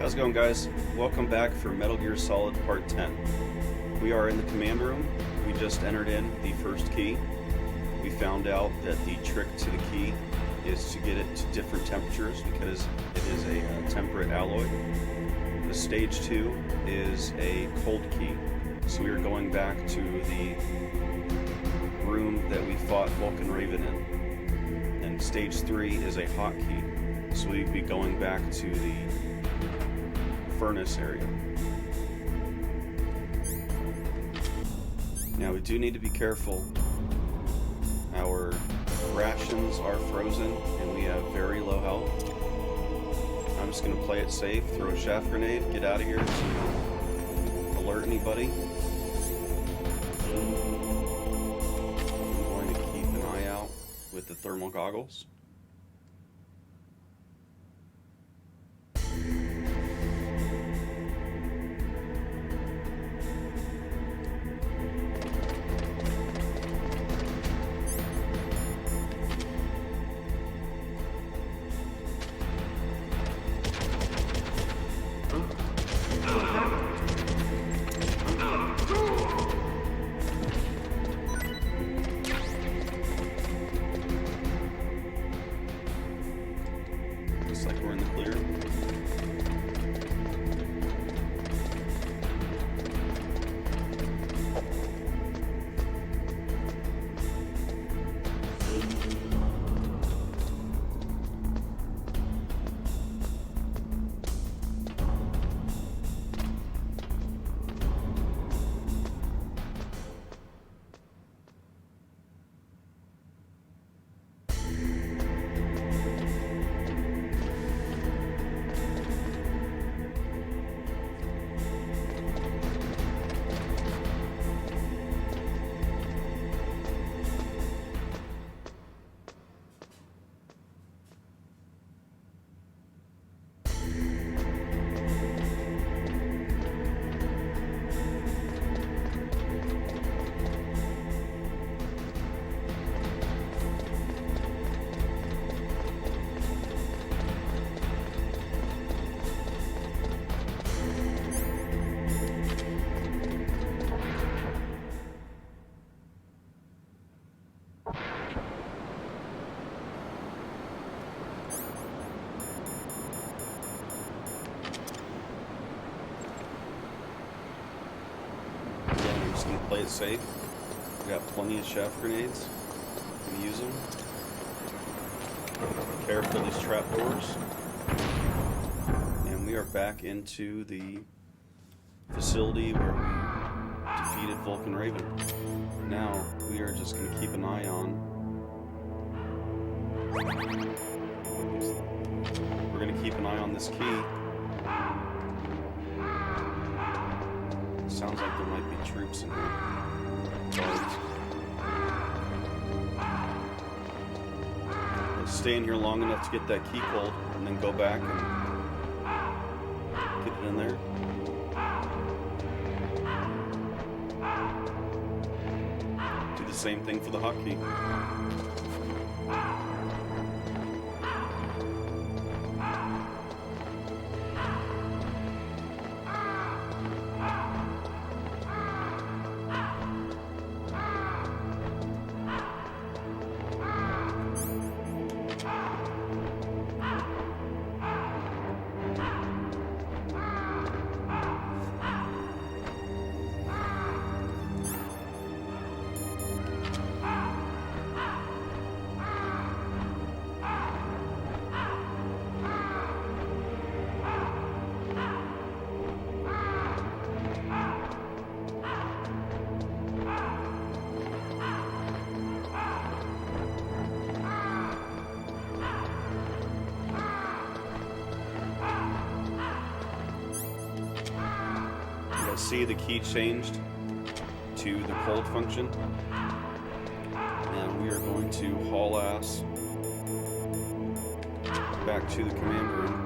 How's it going, guys? Welcome back for Metal Gear Solid Part 10. We are in the command room. We just entered in the first key. We found out that the trick to the key is to get it to different temperatures because it is a temperate alloy. The stage 2 is a cold key. So we are going back to the room that we fought Vulcan Raven in. And stage 3 is a hot key. So we'd be going back to the furnace area. Now we do need to be careful. Our rations are frozen and we have very low health. I'm just going to play it safe, throw a shaft grenade, get out of here so we don't alert anybody. I'm going to keep an eye out with the thermal goggles. Looks like we're in the clear. Gonna play it safe. We got plenty of shaft grenades. Gonna use them. Be careful of these trapdoors. And we are back into the facility where we defeated Vulcan Raven. Now we are just gonna keep an eye on. We're gonna keep an eye on this key. Sounds like there might be troops in here. Guards. We'll stay in here long enough to get that key cold and then go back and get it in there. Do the same thing for the hotkey. See, the key changed to the cold function, and we are going to haul ass back to the command room.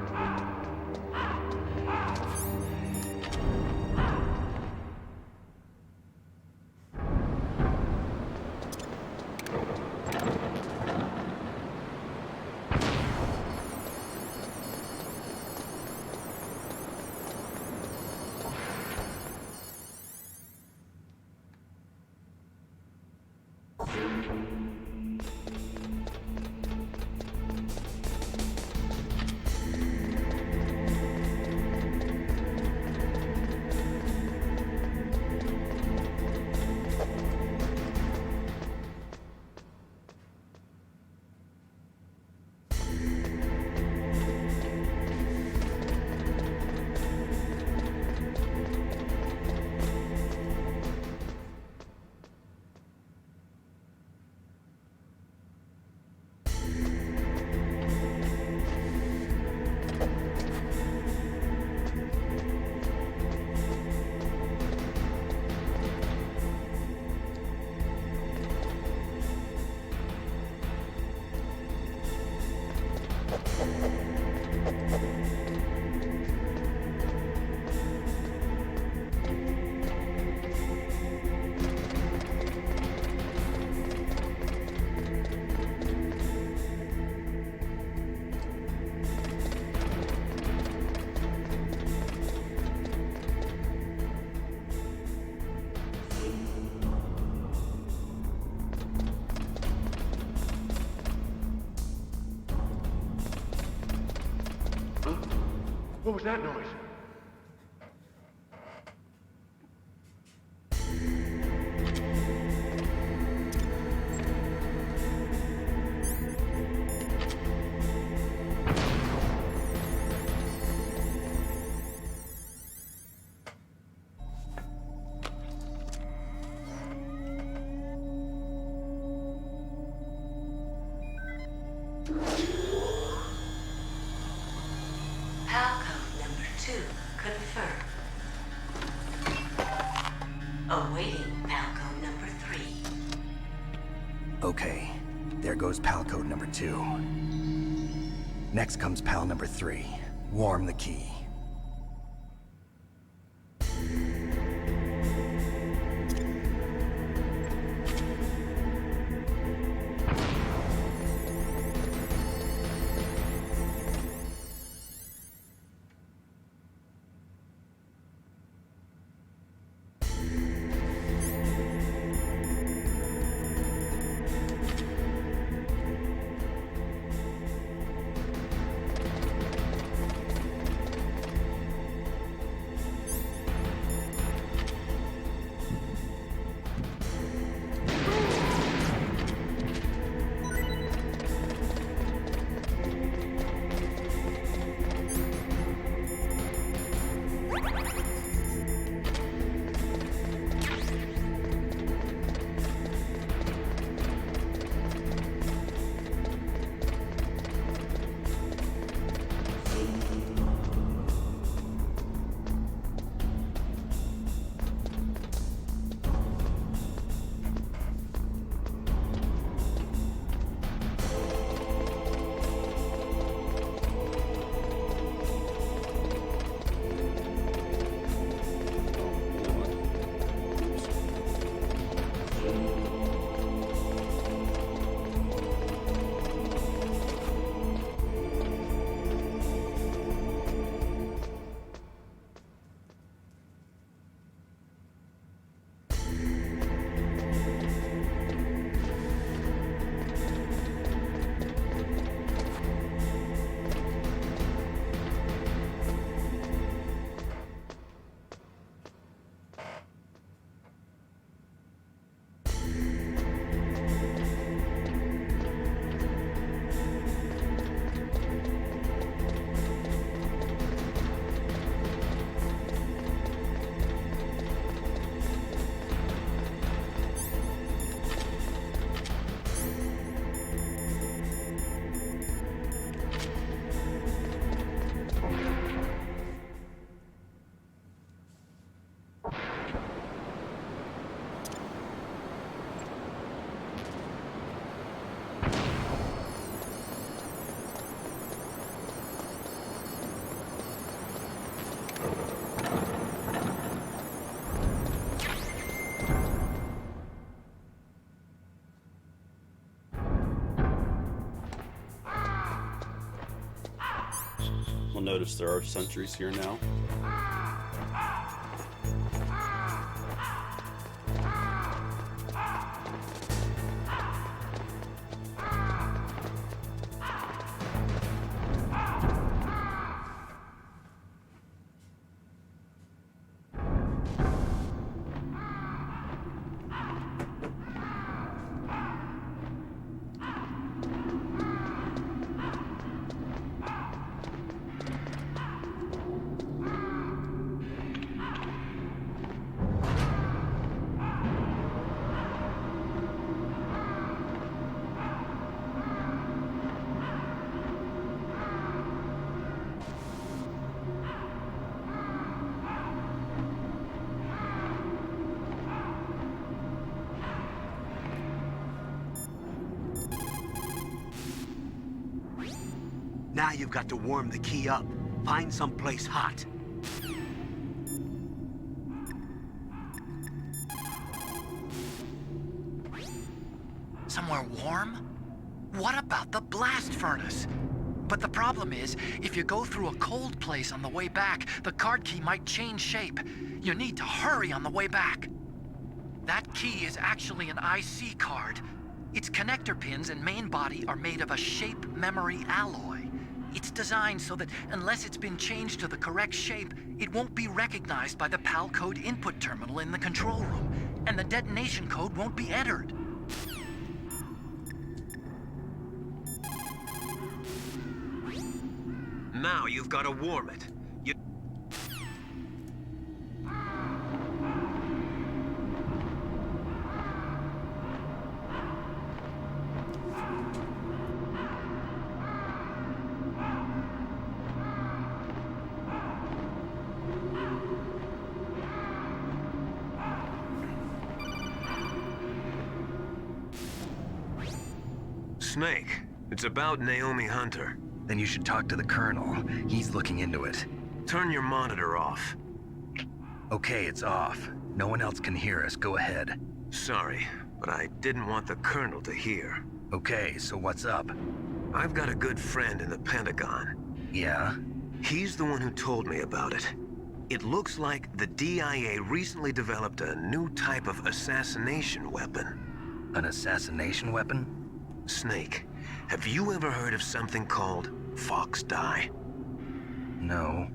What was that noise? Palcode number 2 confirmed. Awaiting Palcode number 3. Okay, there goes pal code number 2. Next comes pal number 3. Warm the key. You'll notice there are sentries here now. Now you've got to warm the key up. Find someplace hot. Somewhere warm? What about the blast furnace? But the problem is, if you go through a cold place on the way back, the card key might change shape. You need to hurry on the way back. That key is actually an IC card. Its connector pins and main body are made of a shape memory alloy. It's designed so that unless it's been changed to the correct shape, it won't be recognized by the PAL code input terminal in the control room, and the detonation code won't be entered. Now you've got to warm it. Snake, it's about Naomi Hunter. Then you should talk to the Colonel. He's looking into it. Turn your monitor off. Okay, it's off. No one else can hear us. Go ahead. Sorry, but I didn't want the Colonel to hear. Okay, so what's up? I've got a good friend in the Pentagon. Yeah? He's the one who told me about it. It looks like the DIA recently developed a new type of assassination weapon. An assassination weapon? Snake, have you ever heard of something called Fox dye? No.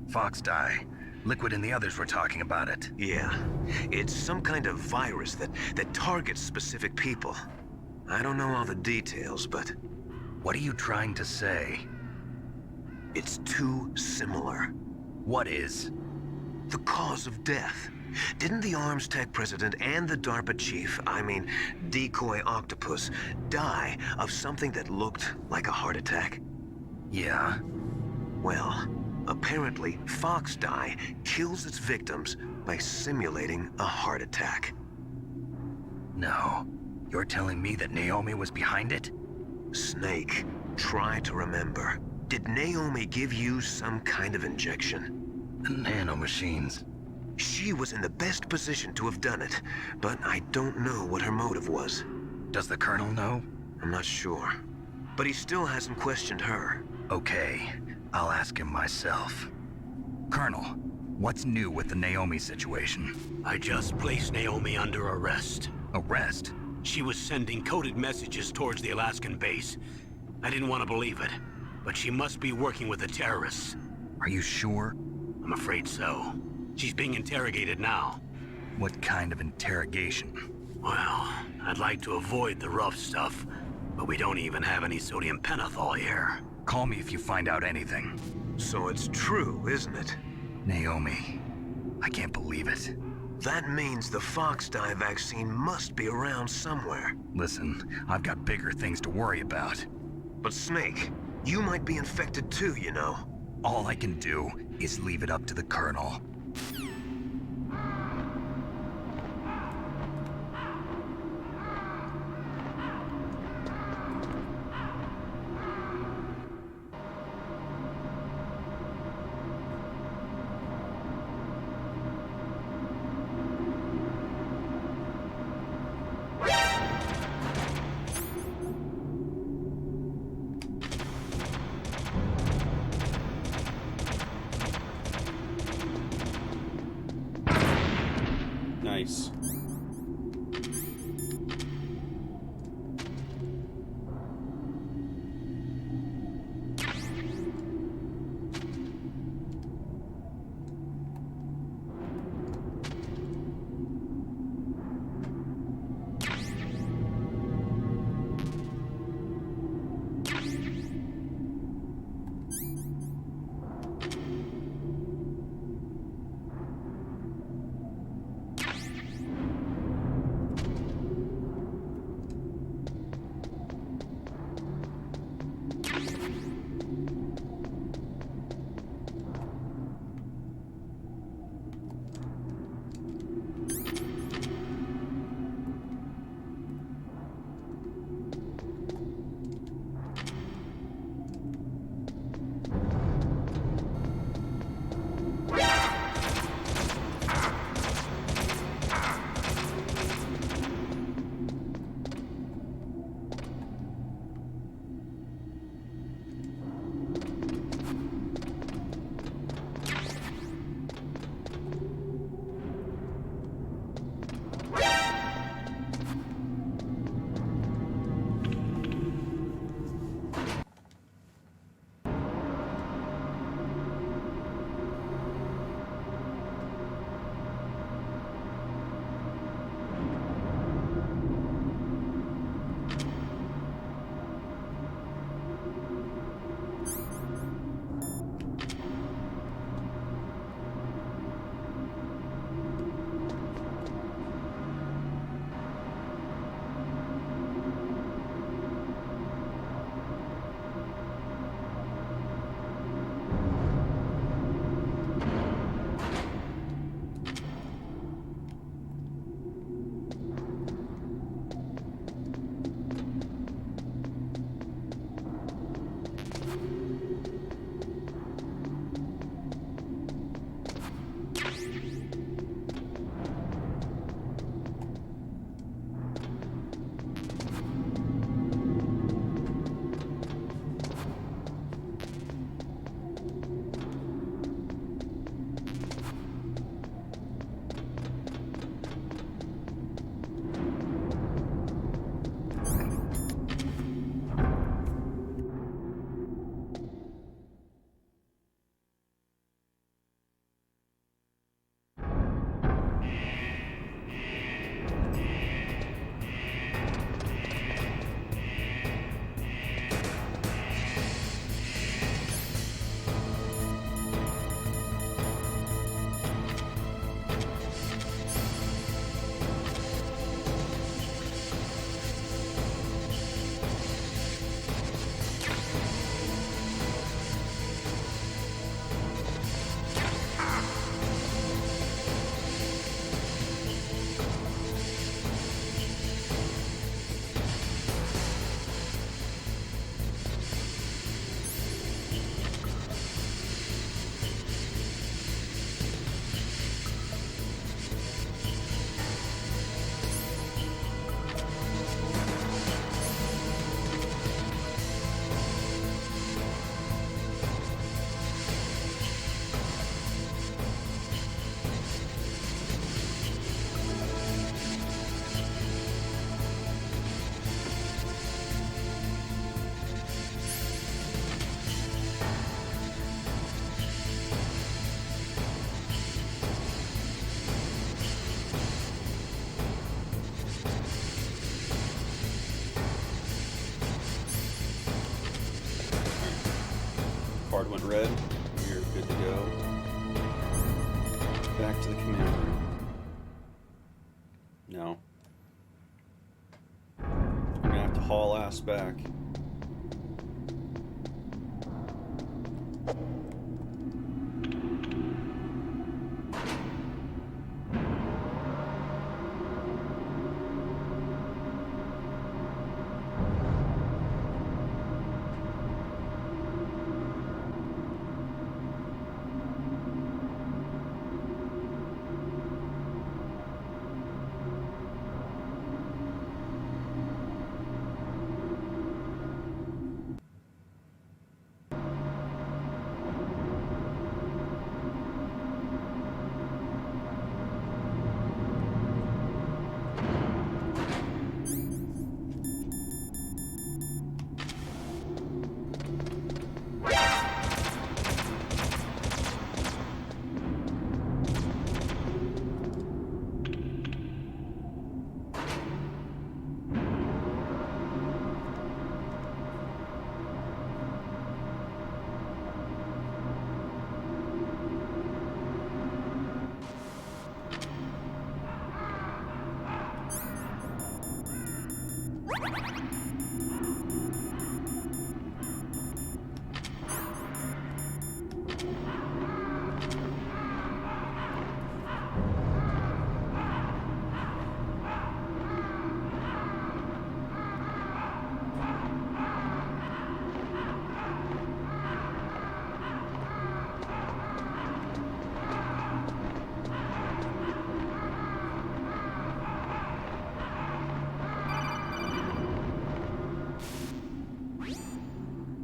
Fox dye. Liquid and the others were talking about it. Yeah. It's some kind of virus that targets specific people. I don't know all the details, but... What are you trying to say? It's too similar. What is? The cause of death. Didn't the Arms Tech president and the DARPA chief, Decoy Octopus, die of something that looked like a heart attack? Yeah? Well, apparently Fox dye kills its victims by simulating a heart attack. No. You're telling me that Naomi was behind it? Snake, try to remember. Did Naomi give you some kind of injection? The nanomachines. She was in the best position to have done it, but I don't know what her motive was. Does the Colonel know? I'm not sure. But he still hasn't questioned her. Okay, I'll ask him myself. Colonel, what's new with the Naomi situation? I just placed Naomi under arrest. Arrest? She was sending coded messages towards the Alaskan base. I didn't want to believe it, but she must be working with the terrorists. Are you sure? I'm afraid so. She's being interrogated now. What kind of interrogation? Well, I'd like to avoid the rough stuff, but we don't even have any sodium pentothal here. Call me if you find out anything. So it's true, isn't it? Naomi, I can't believe it. That means the Fox dye vaccine must be around somewhere. Listen, I've got bigger things to worry about. But Snake, you might be infected too, you know. All I can do is leave it up to the Colonel. Nice. went red. We are good to go. Back to the command room. No. I'm gonna have to haul ass back.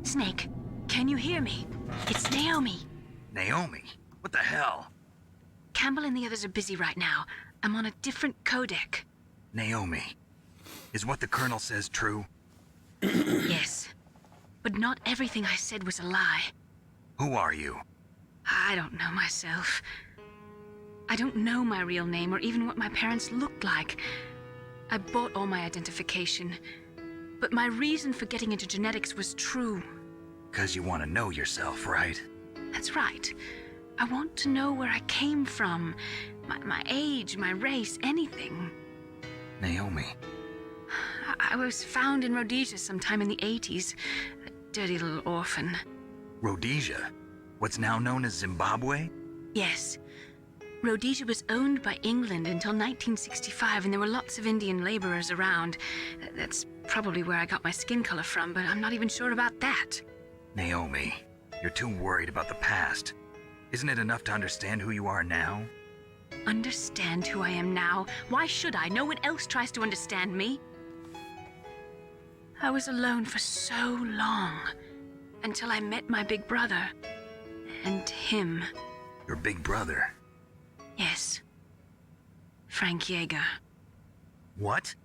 Snake, can you hear me? It's Naomi. Naomi? What the hell? Campbell and the others are busy right now. I'm on a different codec. Naomi, is what the Colonel says true? Yes. But not everything I said was a lie. Who are you? I don't know myself. I don't know my real name or even what my parents looked like. I bought all my identification. But my reason for getting into genetics was true. 'Cause you want to know yourself, right? That's right. I want to know where I came from. My age, my race, anything. Naomi. I was found in Rhodesia sometime in the 80s. A dirty little orphan. Rhodesia? What's now known as Zimbabwe? Yes. Rhodesia was owned by England until 1965, and there were lots of Indian laborers around. That's probably where I got my skin color from, but I'm not even sure about that. Naomi, you're too worried about the past. Isn't it enough to understand who you are now? Understand who I am now? Why should I? No one else tries to understand me. I was alone for so long, until I met my big brother. And him. Your big brother? Yes. Frank Yeager. What?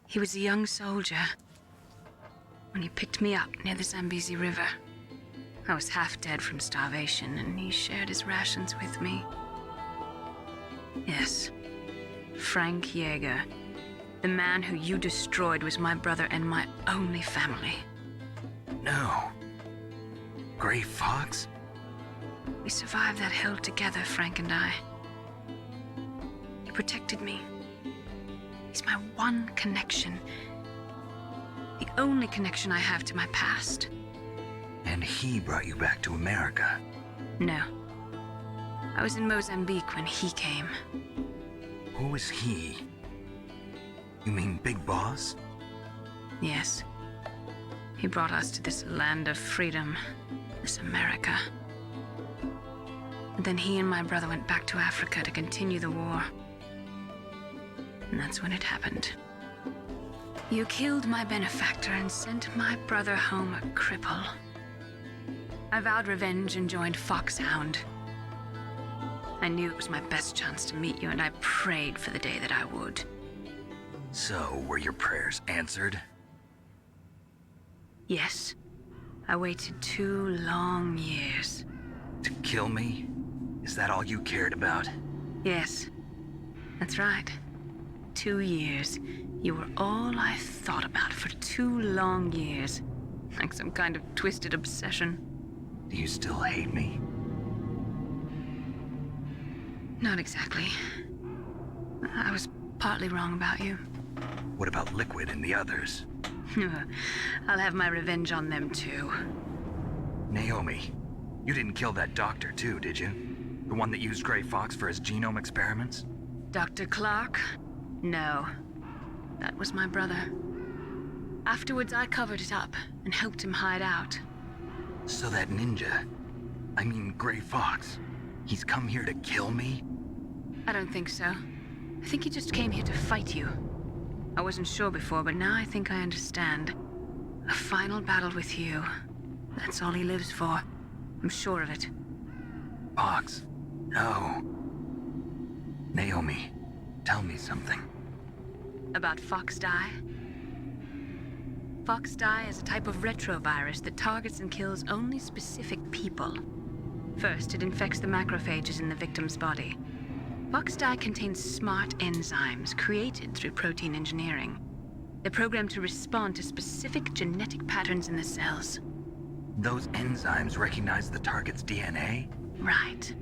He was a young soldier when he picked me up near the Zambezi River. I was half dead from starvation, and he shared his rations with me. Yes, Frank Yeager. The man who you destroyed was my brother and my only family. No. Gray Fox? We survived that hell together, Frank and I. He protected me. He's my one connection. The only connection I have to my past. And he brought you back to America? No. I was in Mozambique when he came. Who is he? You mean Big Boss? Yes. He brought us to this land of freedom, this America. And then he and my brother went back to Africa to continue the war. And that's when it happened. You killed my benefactor and sent my brother home a cripple. I vowed revenge and joined Fox-Hound. I knew it was my best chance to meet you, and I prayed for the day that I would. So, were your prayers answered? Yes. I waited 2 long years. To kill me? Is that all you cared about? Yes. That's right. 2 years. You were all I thought about for 2 long years. Like some kind of twisted obsession. Do you still hate me? Not exactly. I was partly wrong about you. What about Liquid and the others? I'll have my revenge on them too. Naomi, you didn't kill that doctor too, did you? The one that used Gray Fox for his genome experiments? Dr. Clark? No. That was my brother. Afterwards, I covered it up and helped him hide out. So that ninja, I mean Gray Fox, he's come here to kill me? I don't think so. I think he just came here to fight you. I wasn't sure before, but now I think I understand. A final battle with you. That's all he lives for. I'm sure of it. Fox, no. Naomi, tell me something. About Fox-Die? Fox-Die is a type of retrovirus that targets and kills only specific people. First, it infects the macrophages in the victim's body. Fox-Die contains smart enzymes created through protein engineering. They're programmed to respond to specific genetic patterns in the cells. Those enzymes recognize the target's DNA? Right.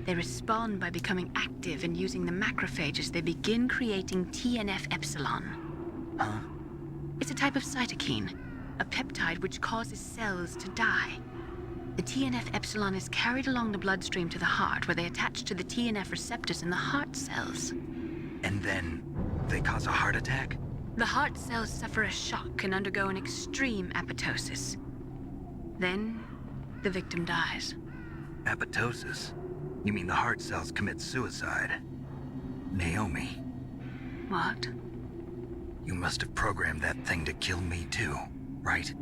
They respond by becoming active and using the macrophages. They begin creating TNF-epsilon. Huh? It's a type of cytokine, a peptide which causes cells to die. The TNF-epsilon is carried along the bloodstream to the heart, where they attach to the TNF receptors in the heart cells. And then they cause a heart attack? The heart cells suffer a shock and undergo an extreme apoptosis. Then, the victim dies. Apoptosis? You mean the heart cells commit suicide? Naomi, What? you must have programmed that thing to kill me too, right?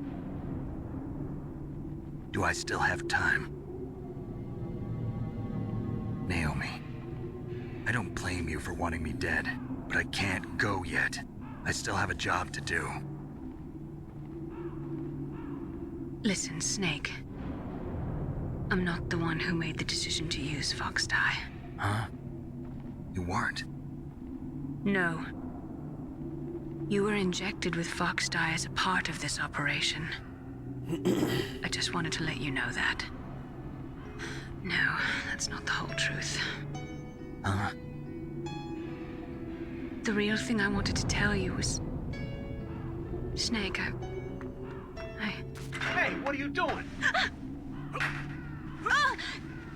Do I still have time? Naomi, I don't blame you for wanting me dead, but I can't go yet. I still have a job to do. Listen, Snake. I'm not the one who made the decision to use Fox-Die. Huh? You weren't? No. You were injected with Fox-Die as a part of this operation. I just wanted to let you know that. No, that's not the whole truth. Huh? The real thing I wanted to tell you was... Snake, I... Hey, what are you doing?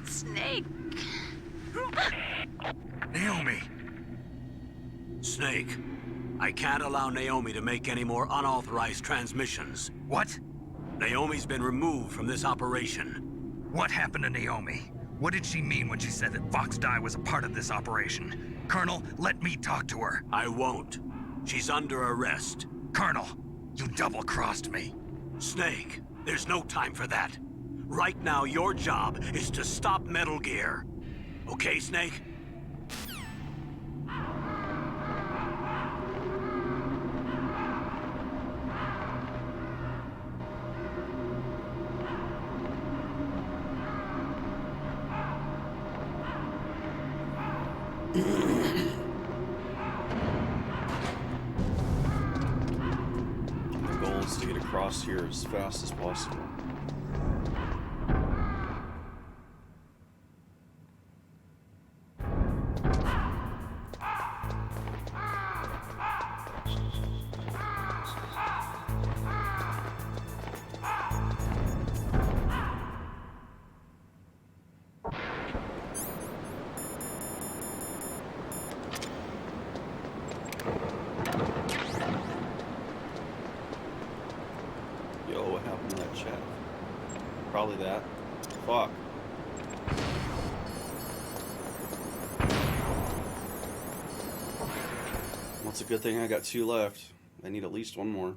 Snake! Naomi! Snake, I can't allow Naomi to make any more unauthorized transmissions. What? Naomi's been removed from this operation. What happened to Naomi? What did she mean when she said that Fox-Die was a part of this operation? Colonel, let me talk to her. I won't. She's under arrest. Colonel, you double-crossed me. Snake, there's no time for that. Right now, your job is to stop Metal Gear. Okay, Snake? The goal is to get across here as fast as possible. Yo, what happened to that chat? Probably that. Fuck. Well, it's a good thing I got 2 left. I need at least 1 more.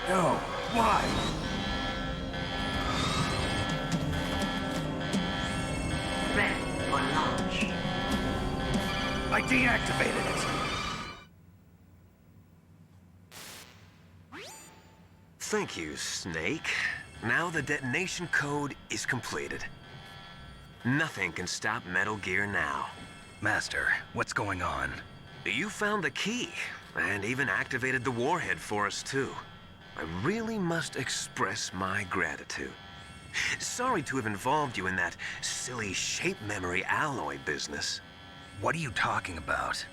No, why? Ready for launch. I deactivated it. Thank you, Snake. Now the detonation code is completed. Nothing can stop Metal Gear now. Master, what's going on? You found the key, and even activated the warhead for us, too. I really must express my gratitude. Sorry to have involved you in that silly shape memory alloy business. What are you talking about?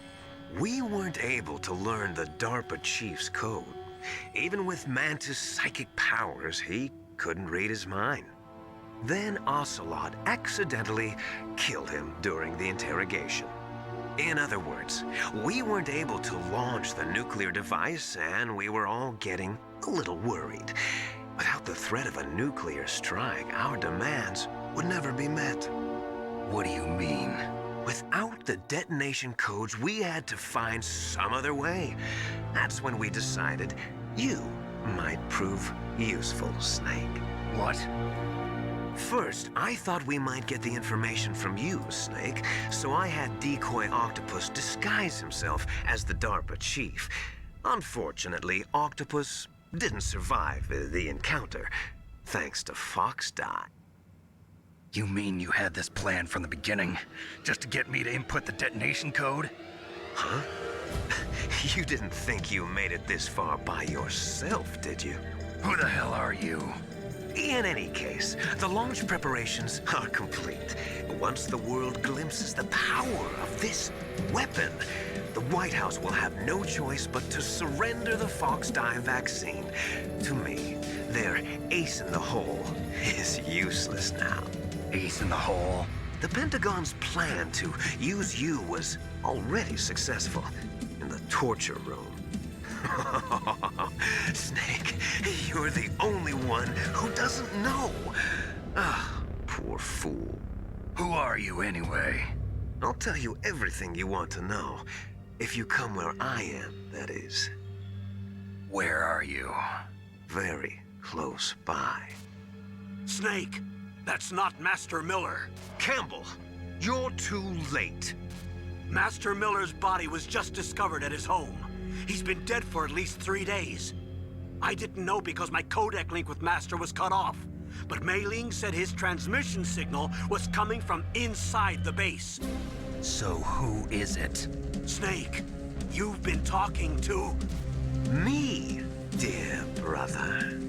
We weren't able to learn the DARPA chief's code. Even with Mantis' psychic powers, he couldn't read his mind. Then Ocelot accidentally killed him during the interrogation. In other words, we weren't able to launch the nuclear device, and we were all getting a little worried. Without the threat of a nuclear strike, our demands would never be met. What do you mean? Without the detonation codes, we had to find some other way. That's when we decided you might prove useful, Snake. What? First, I thought we might get the information from you, Snake, so I had Decoy Octopus disguise himself as the DARPA chief. Unfortunately, Octopus didn't survive the encounter, thanks to Fox-Hound. You mean you had this plan from the beginning, just to get me to input the detonation code? Huh? You didn't think you made it this far by yourself, did you? Who the hell are you? In any case, the launch preparations are complete. Once the world glimpses the power of this weapon, the White House will have no choice but to surrender the Fox-Hound vaccine to me. Their ace in the hole is useless now. Ace in the hole? The Pentagon's plan to use you was already successful in the torture room. Snake, you're the only one who doesn't know. Ah, poor fool. Who are you anyway? I'll tell you everything you want to know. If you come where I am, that is. Where are you? Very close by. Snake, that's not Master Miller. Campbell, you're too late. Master Miller's body was just discovered at his home. He's been dead for at least 3 days. I didn't know because my codec link with Master was cut off. But Mei Ling said his transmission signal was coming from inside the base. So who is it? Snake, you've been talking to... Me, dear brother.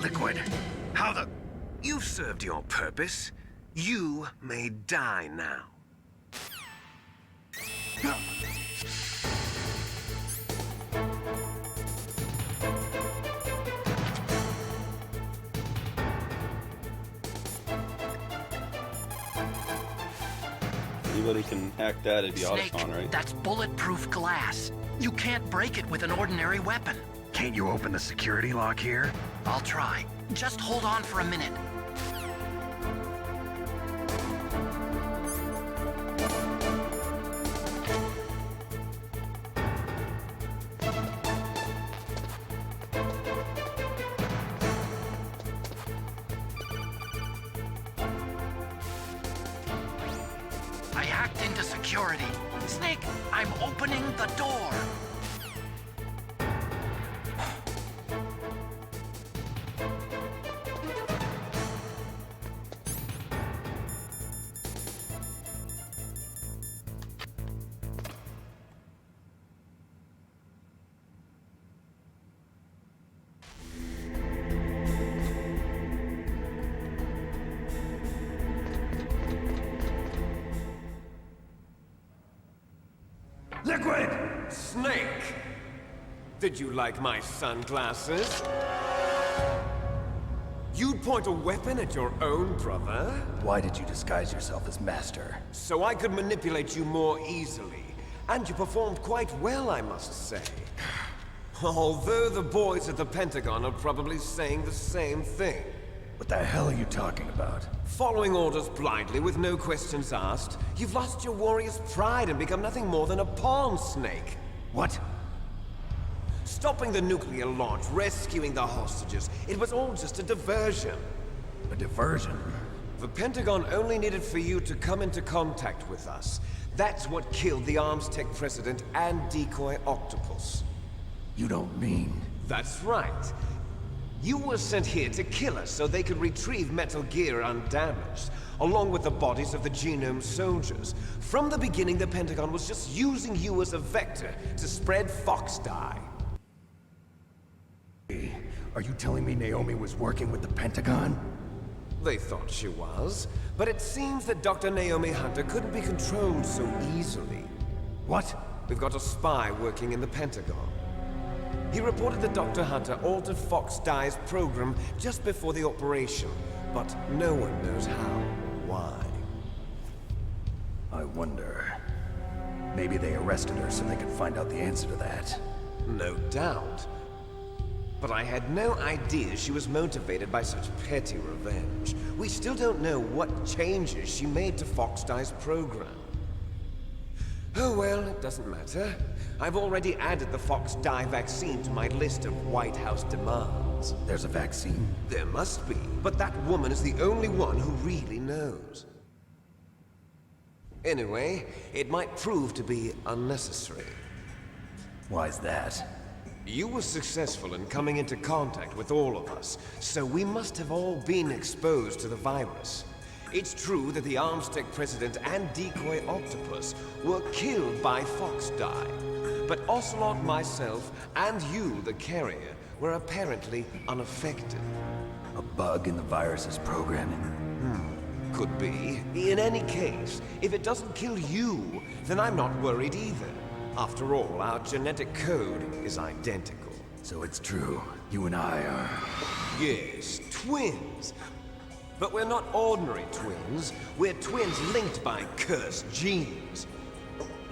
Liquid. How the... You've served your purpose. You may die now. Anybody can hack that, it'd be Snake, Otacon, right? that's bulletproof glass. You can't break it with an ordinary weapon. Can't you open the security lock here? I'll try. Just hold on for a minute. I hacked into security. Snake, I'm opening the door. Liquid! Snake! Did you like my sunglasses? You'd point a weapon at your own brother? Why did you disguise yourself as Master? So I could manipulate you more easily. And you performed quite well, I must say. Although the boys at the Pentagon are probably saying the same thing. What the hell are you talking about? Following orders blindly with no questions asked, you've lost your warrior's pride and become nothing more than a pawn snake. What? Stopping the nuclear launch, rescuing the hostages, it was all just a diversion. A diversion? The Pentagon only needed for you to come into contact with us. That's what killed the Arms Tech president and decoy octopus. You don't mean... That's right. You were sent here to kill us so they could retrieve Metal Gear undamaged, along with the bodies of the Genome soldiers. From the beginning, the Pentagon was just using you as a vector to spread Fox dye. Are you telling me Naomi was working with the Pentagon? They thought she was, but it seems that Dr. Naomi Hunter couldn't be controlled so easily. What? We've got a spy working in the Pentagon. He reported that Dr. Hunter altered Fox Dye's program just before the operation, but no one knows how or why. I wonder... Maybe they arrested her so they could find out the answer to that. No doubt. But I had no idea she was motivated by such petty revenge. We still don't know what changes she made to Fox Dye's program. Oh well, it doesn't matter. I've already added the Fox Dye vaccine to my list of White House demands. There's a vaccine? There must be, but that woman is the only one who really knows. Anyway, it might prove to be unnecessary. Why's that? You were successful in coming into contact with all of us, so we must have all been exposed to the virus. It's true that the Arms Tech president and decoy octopus were killed by Fox Dye, but Ocelot, myself, and you, the carrier, were apparently unaffected. A bug in the virus's programming? Could be. In any case, if it doesn't kill you, then I'm not worried either. After all, our genetic code is identical. So it's true. You and I are... Yes, twins. But we're not ordinary twins. We're twins linked by cursed genes.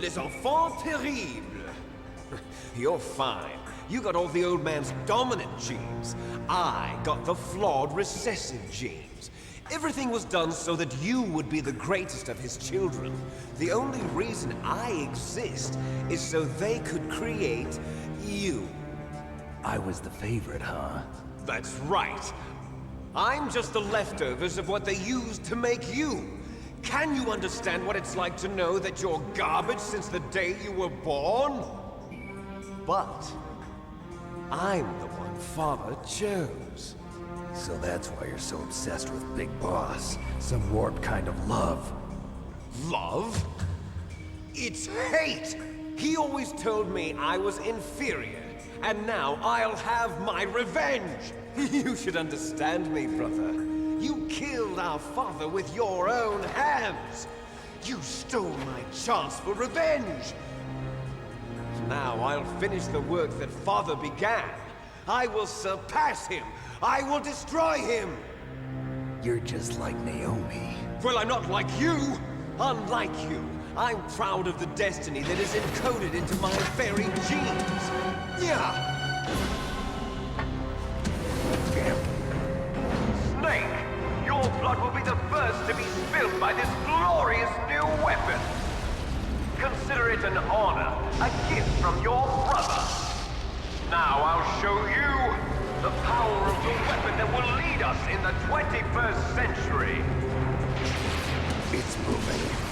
Les enfants terribles. You're fine. You got all the old man's dominant genes. I got the flawed recessive genes. Everything was done so that you would be the greatest of his children. The only reason I exist is so they could create you. I was the favorite, huh? That's right. I'm just the leftovers of what they used to make you. Can you understand what it's like to know that you're garbage since the day you were born? But I'm the one Father chose. So that's why you're so obsessed with Big Boss. Some warped kind of love. Love? It's hate! He always told me I was inferior, and now I'll have my revenge! You should understand me, brother. You killed our father with your own hands! You stole my chance for revenge! Now I'll finish the work that Father began. I will surpass him! I will destroy him! You're just like Naomi. Well, I'm not like you! Unlike you, I'm proud of the destiny that is encoded into my very genes! Yeah! Snake, your blood will be the first to be spilled by this glorious new weapon! Consider it an honor, a gift from your brother! Now I'll show you the power of the weapon that will lead us in the 21st century! It's moving.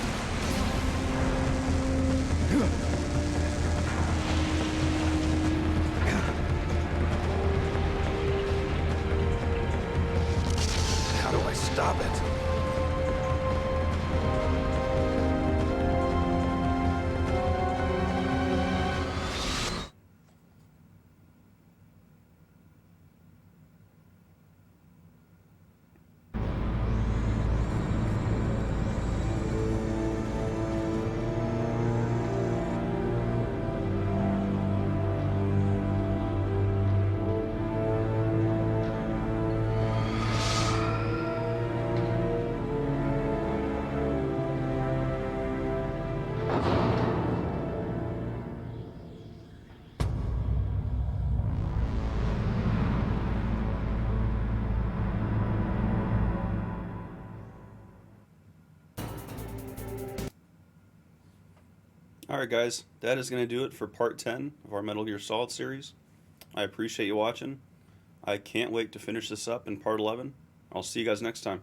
How do I stop it? Alright guys, that is going to do it for part 10 of our Metal Gear Solid series. I appreciate you watching. I can't wait to finish this up in part 11. I'll see you guys next time.